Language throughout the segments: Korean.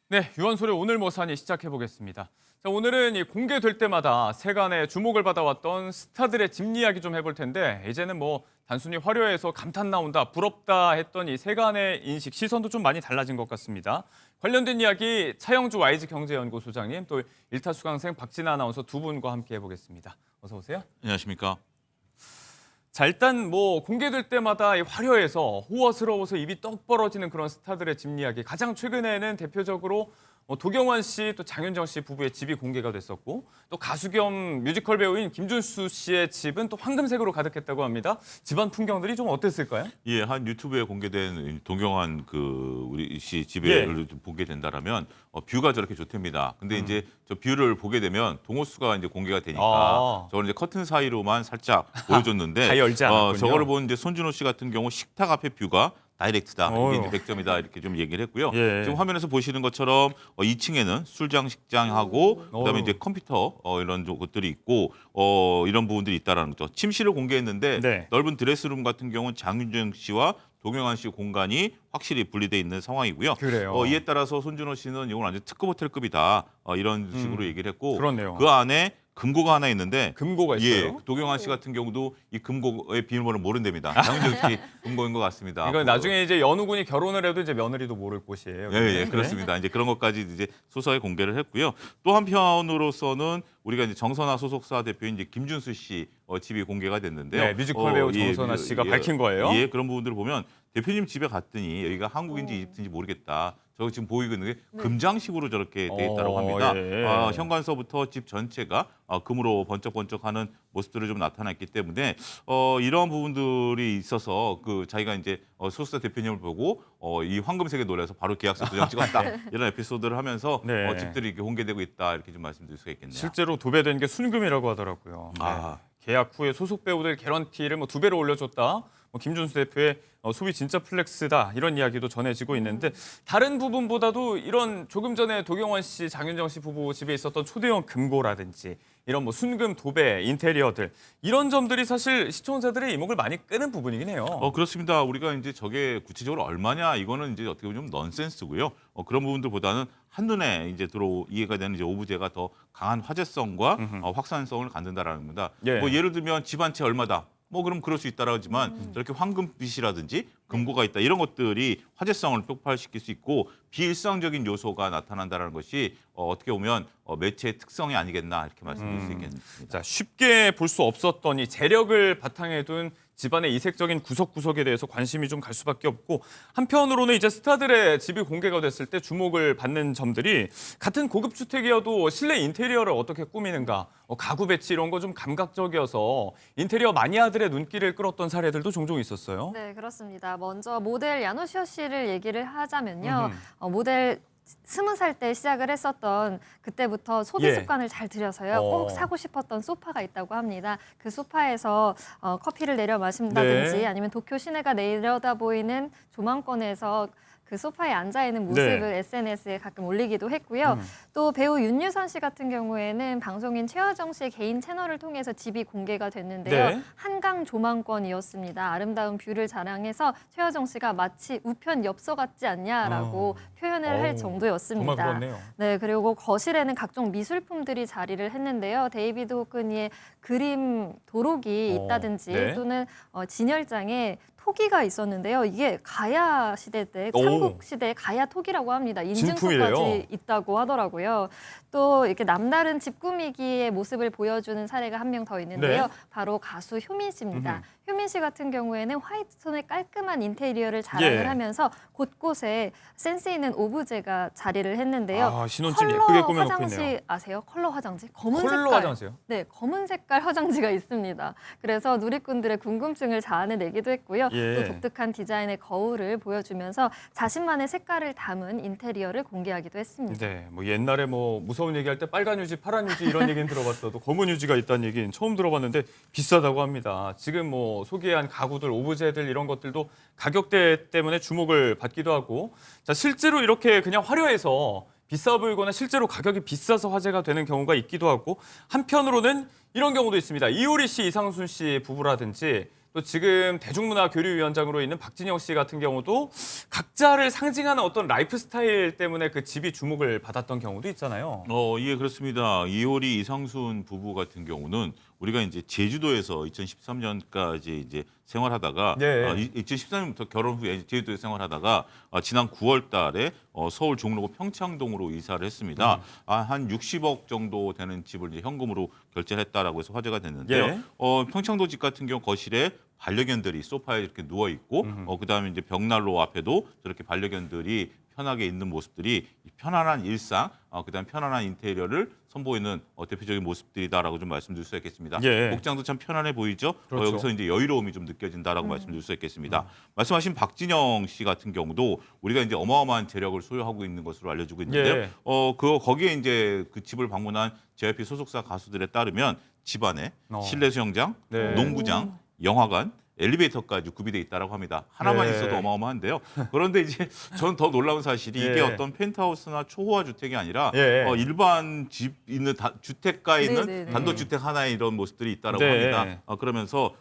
네, 유한솔의 오늘 모산이 시작해 보겠습니다. 자, 오늘은 이 공개될 때마다 세간의 주목을 받아왔던 스타들의 집 이야기 좀 해볼 텐데 이제는 뭐 단순히 화려해서 감탄 나온다, 부럽다 했던 이 세간의 인식, 시선도 좀 많이 달라진 것 같습니다. 관련된 이야기 차영주 YG 경제연구소장님, 또 일타 수강생 박진아 아나운서 두 분과 함께 해보겠습니다. 어서 오세요. 안녕하십니까. 자, 일단 뭐 공개될 때마다 이 화려해서 호화스러워서 입이 떡 벌어지는 그런 스타들의 집 이야기. 가장 최근에는 대표적으로 도경완 씨 또 장윤정 씨 부부의 집이 공개가 됐었고, 또 가수 겸 뮤지컬 배우인 김준수 씨의 집은 또 황금색으로 가득했다고 합니다. 집안 풍경들이 좀 어땠을까요? 예, 한 유튜브에 공개된 동경환 우리 씨 집을 예. 좀 보게 된다라면 뷰가 저렇게 좋답니다. 근데 이제 저 뷰를 보게 되면 동호수가 이제 공개가 되니까 아. 저걸 이제 커튼 사이로만 살짝 보여줬는데 다 열지 않았군요. 저거를 본 이제 손준호 씨 같은 경우 식탁 앞에 뷰가 다이렉트다. 이게 어휴. 이제 100점이다. 이렇게 좀 얘기를 했고요. 예. 지금 화면에서 보시는 것처럼 2층에는 술장, 식장하고 그다음에 이제 컴퓨터 이런 것들이 있고 이런 부분들이 있다라는 거죠. 침실을 공개했는데 네. 넓은 드레스룸 같은 경우는 장윤정 씨와 도경환 씨 공간이 확실히 분리돼 있는 상황이고요. 그래요. 이에 따라서 손준호 씨는 이건 완전 특급 호텔급이다. 이런 식으로 얘기를 했고 그렇네요. 그 안에 금고가 하나 있는데 금고가 있어요? 예, 도경환 씨 같은 경우도 이 금고의 비밀번호를 모른답니다. 장윤정 씨 금고인 것 같습니다. 이건 나중에 이제 연우군이 결혼을 해도 이제 며느리도 모를 곳이에요. 예, 예, 네. 그렇습니다. 이제 그런 것까지 이제 소서에 공개를 했고요. 또 한편으로서는 우리가 이제 정선아 소속사 대표인 이제 김준수 씨 집이 공개가 됐는데요. 네, 뮤지컬 배우 정선아 씨가 밝힌 거예요. 예, 그런 부분들을 보면 대표님 집에 갔더니 여기가 한국인지 이집트인지 모르겠다. 저거 지금 보이고 있는 게 금장식으로 저렇게 돼 있다고 합니다. 예. 현관서부터 집 전체가 금으로 번쩍번쩍하는 모습들이 좀 나타났기 때문에 이러한 부분들이 있어서 자기가 이제 소속사 대표님을 보고 이 황금색에 놀라서 바로 계약서 도장 찍었다 이런 에피소드를 하면서 네. 집들이 이렇게 공개되고 있다 이렇게 좀 말씀드릴 수가 있겠네요. 실제로 도배된 게 순금이라고 하더라고요. 네. 아. 계약 후에 소속 배우들 개런티를 뭐 2배로 올려줬다. 김준수 대표의 소비 진짜 플렉스다 이런 이야기도 전해지고 있는데 다른 부분보다도 이런 조금 전에 도경완 씨, 장윤정 씨 부부 집에 있었던 초대형 금고라든지 이런 뭐 순금 도배, 인테리어들 이런 점들이 사실 시청자들의 이목을 많이 끄는 부분이긴 해요. 그렇습니다. 우리가 이제 저게 구체적으로 얼마냐 이거는 이제 어떻게 보면 좀 넌센스고요. 그런 부분들보다는 한눈에 이제 이해가 되는 이제 오브제가 더 강한 화제성과 확산성을 갖는다라는 겁니다. 예. 뭐 예를 들면 집 한 채 얼마다. 뭐 그럼 그럴 수 있다라고 하지만 저렇게 황금빛이라든지 금고가 있다 이런 것들이 화제성을 폭발시킬 수 있고 비일상적인 요소가 나타난다는 것이 어떻게 보면 매체의 특성이 아니겠나 이렇게 말씀드릴 수 있겠습니다. 자, 쉽게 볼 수 없었던 이 재력을 바탕에 둔 집안의 이색적인 구석구석에 대해서 관심이 좀 갈 수밖에 없고 한편으로는 이제 스타들의 집이 공개가 됐을 때 주목을 받는 점들이 같은 고급 주택이어도 실내 인테리어를 어떻게 꾸미는가 가구 배치 이런 거 좀 감각적이어서 인테리어 마니아들의 눈길을 끌었던 사례들도 종종 있었어요. 네, 그렇습니다. 먼저 모델 야누시오 씨를 얘기를 하자면요. 모델 20살 때 시작을 했었던 그때부터 소비 예. 습관을 잘 들여서요. 어. 꼭 사고 싶었던 소파가 있다고 합니다. 그 소파에서 커피를 내려 마신다든지 네. 아니면 도쿄 시내가 내려다 보이는 조망권에서 그 소파에 앉아 있는 모습을 네. SNS에 가끔 올리기도 했고요. 또 배우 윤유선 씨 같은 경우에는 방송인 최여정 씨의 개인 채널을 통해서 집이 공개가 됐는데요. 네. 한강 조망권이었습니다. 아름다운 뷰를 자랑해서 최여정 씨가 마치 우편 엽서 같지 않냐라고 표현을 할 어우, 정도였습니다. 정말 그렇네요. 네, 그리고 거실에는 각종 미술품들이 자리를 했는데요. 데이비드 호크니의 그림 도록이 있다든지 네. 또는 진열장에 토기가 있었는데요. 이게 가야 시대 때, 오. 삼국 시대의 가야 토기라고 합니다. 진품이래요. 인증서까지 있다고 하더라고요. 또 이렇게 남다른 집 꾸미기의 모습을 보여주는 사례가 한 명 더 있는데요. 네. 바로 가수 효민 씨입니다. 효민 씨 같은 경우에는 화이트톤의 깔끔한 인테리어를 자랑을 예. 하면서 곳곳에 센스 있는 오브제가 자리를 했는데요. 아, 신혼집 컬러 예쁘게 꾸며놓고 화장지 있네요. 아세요? 컬러 화장지? 검은 컬러 색깔. 화장지요? 네, 검은 색깔 화장지가 있습니다. 그래서 누리꾼들의 궁금증을 자아내기도 했고요. 예. 또 독특한 디자인의 거울을 보여주면서 자신만의 색깔을 담은 인테리어를 공개하기도 했습니다. 네, 뭐 옛날에 뭐 무서운 얘기할 때 빨간 유지, 파란 유지 이런 얘기는 들어봤어도 검은 유지가 있다는 얘기는 처음 들어봤는데 비싸다고 합니다. 지금 뭐 소개한 가구들, 오브제들 이런 것들도 가격대 때문에 주목을 받기도 하고 자, 실제로 이렇게 그냥 화려해서 비싸 보이거나 실제로 가격이 비싸서 화제가 되는 경우가 있기도 하고 한편으로는 이런 경우도 있습니다. 이효리 씨, 이상순 씨 부부라든지 또 지금 대중문화교류위원장으로 있는 박진영 씨 같은 경우도 각자를 상징하는 어떤 라이프 스타일 때문에 그 집이 주목을 받았던 경우도 있잖아요. 예, 그렇습니다. 이효리 이상순 부부 같은 경우는 우리가 이제 제주도에서 2013년까지 이제 생활하다가 네. 2013년부터 결혼 후에 제주도에 생활하다가 지난 9월 달에 서울 종로구 평창동으로 이사를 했습니다. 한 60억 정도 되는 집을 이제 현금으로 결제했다라고 해서 화제가 됐는데요. 예. 평창도 집 같은 경우 거실에 반려견들이 소파에 이렇게 누워 있고 그다음에 이제 벽난로 앞에도 저렇게 반려견들이 편하게 있는 모습들이 편안한 일상, 그다음 편안한 인테리어를 선보이는 대표적인 모습들이다라고 좀 말씀드릴 수 있겠습니다. 예. 복장도 참 편안해 보이죠. 그렇죠. 여기서 이제 여유로움이 좀 느껴진다라고 말씀드릴 수 있겠습니다. 말씀하신 박진영 씨 같은 경우도 우리가 이제 어마어마한 재력을 소유하고 있는 것으로 알려지고 있는데요. 예. 거기에 이제 그 집을 방문한 JYP 소속사 가수들에 따르면 집안에 실내 수영장, 네. 농구장, 영화관, 엘리베이터까지 구비돼 있다라고 합니다. 하나만 네. 있어도 어마어마한데요. 그런데 이제 저는 더 놀라운 사실이 예. 이게 어떤 펜트하우스나 초호화 주택이 아니라 예. 일반 집 있는 주택가에 있는 네네네. 단독주택 하나에 이런 모습들이 있다라고 네. 합니다. 그러면서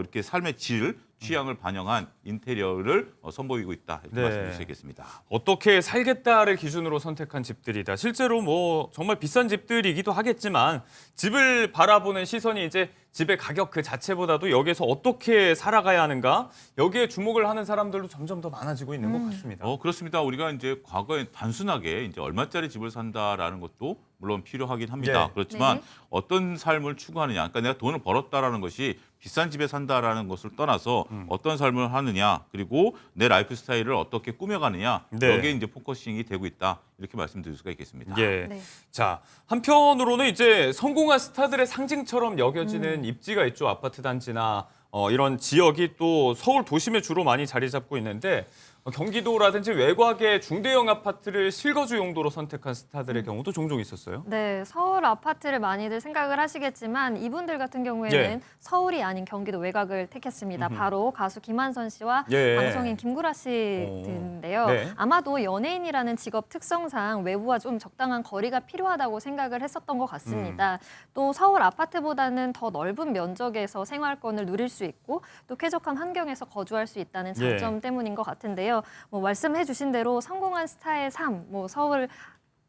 이렇게 삶의 질, 취향을 반영한 인테리어를 선보이고 있다 이렇게 네. 말씀드릴 수 있겠습니다. 어떻게 살겠다를 기준으로 선택한 집들이다. 실제로 뭐 정말 비싼 집들이기도 하겠지만 집을 바라보는 시선이 이제 집의 가격 그 자체보다도 여기에서 어떻게 살아가야 하는가 여기에 주목을 하는 사람들도 점점 더 많아지고 있는 것 같습니다. 그렇습니다. 우리가 이제 과거에 단순하게 이제 얼마짜리 집을 산다라는 것도 물론 필요하긴 합니다. 네. 그렇지만 네. 어떤 삶을 추구하느냐, 그러니까 내가 돈을 벌었다라는 것이 비싼 집에 산다라는 것을 떠나서 어떤 삶을 하느냐, 그리고 내 라이프 스타일을 어떻게 꾸며가느냐, 네. 여기에 이제 포커싱이 되고 있다 이렇게 말씀드릴 수가 있겠습니다. 예. 네. 자, 한편으로는 이제 성공한 스타들의 상징처럼 여겨지는 입지가 있죠. 아파트 단지나 이런 지역이 또 서울 도심에 주로 많이 자리 잡고 있는데 경기도라든지 외곽의 중대형 아파트를 실거주 용도로 선택한 스타들의 경우도 종종 있었어요. 네, 서울 아파트를 많이들 생각을 하시겠지만 이분들 같은 경우에는 예. 서울이 아닌 경기도 외곽을 택했습니다. 바로 가수 김한선 씨와 예. 방송인 김구라 씨인데요. 네. 아마도 연예인이라는 직업 특성상 외부와 좀 적당한 거리가 필요하다고 생각을 했었던 것 같습니다. 또 서울 아파트보다는 더 넓은 면적에서 생활권을 누릴 수 있고 또 쾌적한 환경에서 거주할 수 있다는 장점 예. 때문인 것 같은데요. 뭐 말씀해 주신 대로 성공한 스타의 삶, 뭐 서울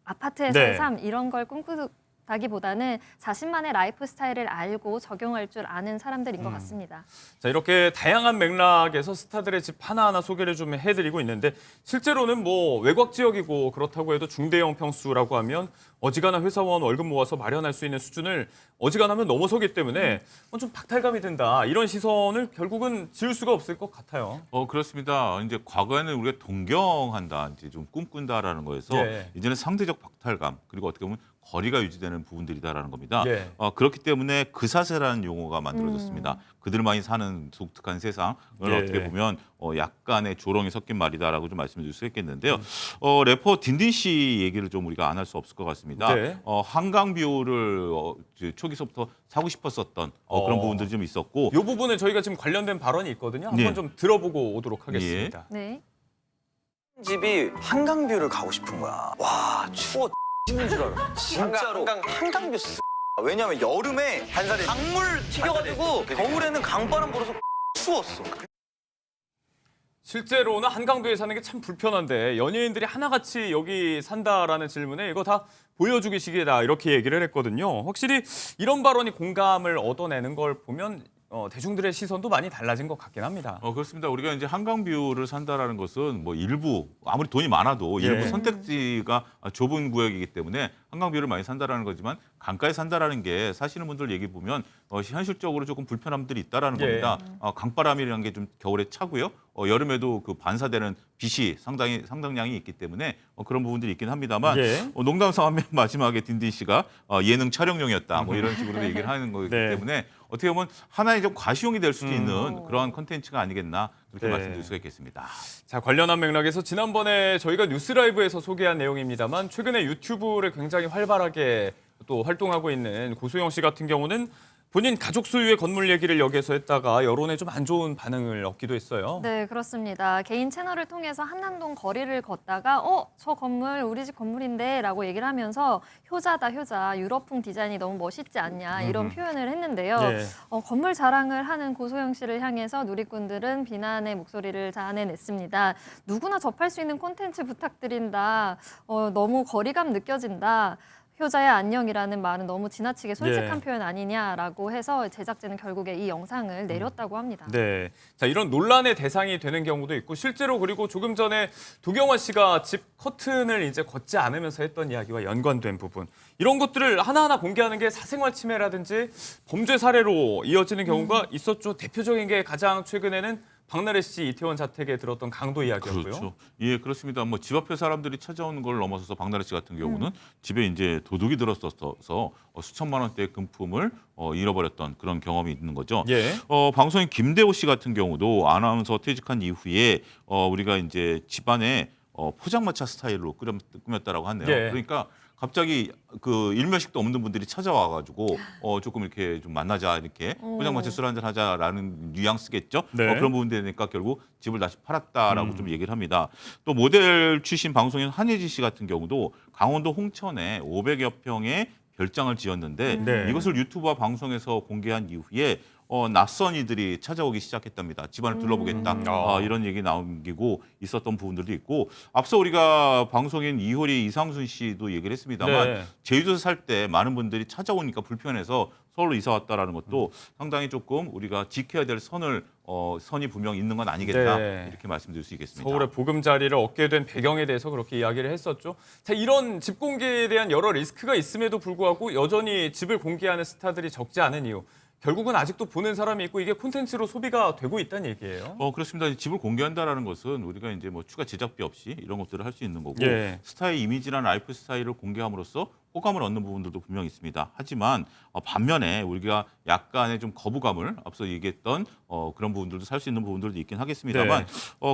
아파트에서의 네. 삶 이런 걸 꿈꾸다기보다는 자신만의 라이프 스타일을 알고 적용할 줄 아는 사람들인 것 같습니다. 자, 이렇게 다양한 맥락에서 스타들의 집 하나하나 소개를 좀 해드리고 있는데 실제로는 뭐 외곽 지역이고 그렇다고 해도 중대형 평수라고 하면 어지간한 회사원 월급 모아서 마련할 수 있는 수준을 어지간하면 넘어서기 때문에 좀 박탈감이 든다. 이런 시선을 결국은 지울 수가 없을 것 같아요. 그렇습니다. 이제 과거에는 우리가 동경한다, 이제 좀 꿈꾼다라는 거에서 예. 이제는 상대적 박탈감 그리고 어떻게 보면 거리가 유지되는 부분들이다라는 겁니다. 예. 그렇기 때문에 그사세라는 용어가 만들어졌습니다. 그들만이 사는 독특한 세상을 예. 어떻게 보면 약간의 조롱이 섞인 말이다라고 좀 말씀드릴 수 있겠는데요. 래퍼 딘딘 씨 얘기를 좀 우리가 안 할 수 없을 것 같습니다. 네. 한강뷰를 초기서부터 사고 싶었었던 그런 부분들이 좀 있었고 이 부분에 저희가 지금 관련된 발언이 있거든요. 한번 예. 좀 들어보고 오도록 하겠습니다. 네. 집이 한강뷰를 가고 싶은 거야. 와, 추워 X는 줄 알아. 진짜로. 한강뷰 왜냐면 여름에 강물 튀겨가지고 겨울에는 강바람 불어서 추웠어. 실제로는 한강뷰에 사는 게 참 불편한데 연예인들이 하나같이 여기 산다라는 질문에 이거 다 보여주기식이다 이렇게 얘기를 했거든요. 확실히 이런 발언이 공감을 얻어내는 걸 보면 대중들의 시선도 많이 달라진 것 같긴 합니다. 그렇습니다. 우리가 이제 한강뷰를 산다라는 것은 뭐 일부 아무리 돈이 많아도 일부 예. 선택지가 좁은 구역이기 때문에 한강뷰를 많이 산다라는 거지만 강가에 산다라는 게 사시는 분들 얘기 보면 현실적으로 조금 불편함들이 있다라는 예. 겁니다. 강바람이라는 게 좀 겨울에 차고요. 여름에도 그 반사되는 빛이 상당량이 있기 때문에 그런 부분들이 있긴 합니다만 예. 농담 삼아 마지막에 딘딘 씨가 예능 촬영용이었다 뭐 이런 식으로 얘기를 하는 거기 네. 때문에 어떻게 보면 하나의 좀 과시용이 될 수도 있는 그러한 컨텐츠가 아니겠나 그렇게 네. 말씀드릴 수가 있겠습니다. 자, 관련한 맥락에서 지난번에 저희가 뉴스라이브에서 소개한 내용입니다만 최근에 유튜브를 굉장히 활발하게 또 활동하고 있는 고소영 씨 같은 경우는 본인 가족 소유의 건물 얘기를 여기에서 했다가 여론에 좀 안 좋은 반응을 얻기도 했어요. 네, 그렇습니다. 개인 채널을 통해서 한남동 거리를 걷다가 저 건물 우리 집 건물인데 라고 얘기를 하면서 효자다 효자, 유럽풍 디자인이 너무 멋있지 않냐 이런 표현을 했는데요. 예. 건물 자랑을 하는 고소영 씨를 향해서 누리꾼들은 비난의 목소리를 자아내냈습니다. 누구나 접할 수 있는 콘텐츠 부탁드린다. 너무 거리감 느껴진다. 효자의 안녕이라는 말은 너무 지나치게 솔직한 예. 표현 아니냐라고 해서 제작진은 결국에 이 영상을 내렸다고 합니다. 네. 자, 이런 논란의 대상이 되는 경우도 있고 실제로 그리고 조금 전에 도경원 씨가 집 커튼을 이제 걷지 않으면서 했던 이야기와 연관된 부분 이런 것들을 하나하나 공개하는 게 사생활 침해라든지 범죄 사례로 이어지는 경우가 있었죠. 대표적인 게 가장 최근에는 박나래 씨 이태원 자택에 들었던 강도 이야기였고요. 그렇죠. 예, 그렇습니다. 뭐 집 앞에 사람들이 찾아오는 걸 넘어서서 박나래 씨 같은 경우는 집에 이제 도둑이 들었어서 수천만 원대의 금품을 잃어버렸던 그런 경험이 있는 거죠. 예. 방송인 김대호 씨 같은 경우도 아나운서 퇴직한 이후에 우리가 이제 집안에 포장마차 스타일로 꾸몄다라고 하네요. 예. 그러니까 갑자기 그 일면식도 없는 분들이 찾아와가지고 조금 이렇게 좀 만나자 이렇게 포장마차 술 한잔 하자라는 뉘앙스겠죠. 네. 그런 부분 되니까 결국 집을 다시 팔았다라고 좀 얘기를 합니다. 또 모델 출신 방송인 한예지 씨 같은 경우도 강원도 홍천에 500여 평의 별장을 지었는데 네. 이것을 유튜브와 방송에서 공개한 이후에 낯선 이들이 찾아오기 시작했답니다. 집안을 둘러보겠다. 이런 얘기 남기고 있었던 부분들도 있고 앞서 우리가 방송인 이효리 이상순 씨도 얘기를 했습니다만 네. 제주도에 살 때 많은 분들이 찾아오니까 불편해서 서울로 이사 왔다라는 것도 상당히 조금 우리가 지켜야 될 선이 분명 있는 건 아니겠다. 네. 이렇게 말씀드릴 수 있겠습니다. 서울의 보금자리를 얻게 된 배경에 대해서 그렇게 이야기를 했었죠. 자, 이런 집 공개에 대한 여러 리스크가 있음에도 불구하고 여전히 집을 공개하는 스타들이 적지 않은 이유. 결국은 아직도 보는 사람이 있고 이게 콘텐츠로 소비가 되고 있다는 얘기예요. 그렇습니다. 집을 공개한다라는 것은 우리가 이제 뭐 추가 제작비 없이 이런 것들을 할 수 있는 거고 예. 스타의 이미지나 라이프 스타일을 공개함으로써 호감을 얻는 부분들도 분명히 있습니다. 하지만 반면에 우리가 약간의 좀 거부감을 앞서 얘기했던 그런 부분들도 살 수 있는 부분들도 있긴 하겠습니다만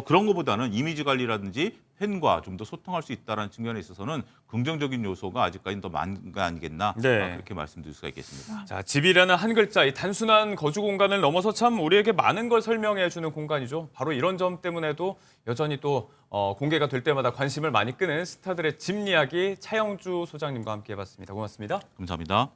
그런 것보다는 이미지 관리라든지 팬과 좀 더 소통할 수 있다는 측면에 있어서는 긍정적인 요소가 아직까지는 더 많은 거 아니겠나 네. 그렇게 말씀드릴 수가 있겠습니다. 자, 집이라는 한 글자, 이 단순한 거주 공간을 넘어서 참 우리에게 많은 걸 설명해 주는 공간이죠. 바로 이런 점 때문에도 여전히 또 공개가 될 때마다 관심을 많이 끄는 스타들의 집 이야기 차영주 소장님과 함께 해봤습니다. 고맙습니다. 감사합니다.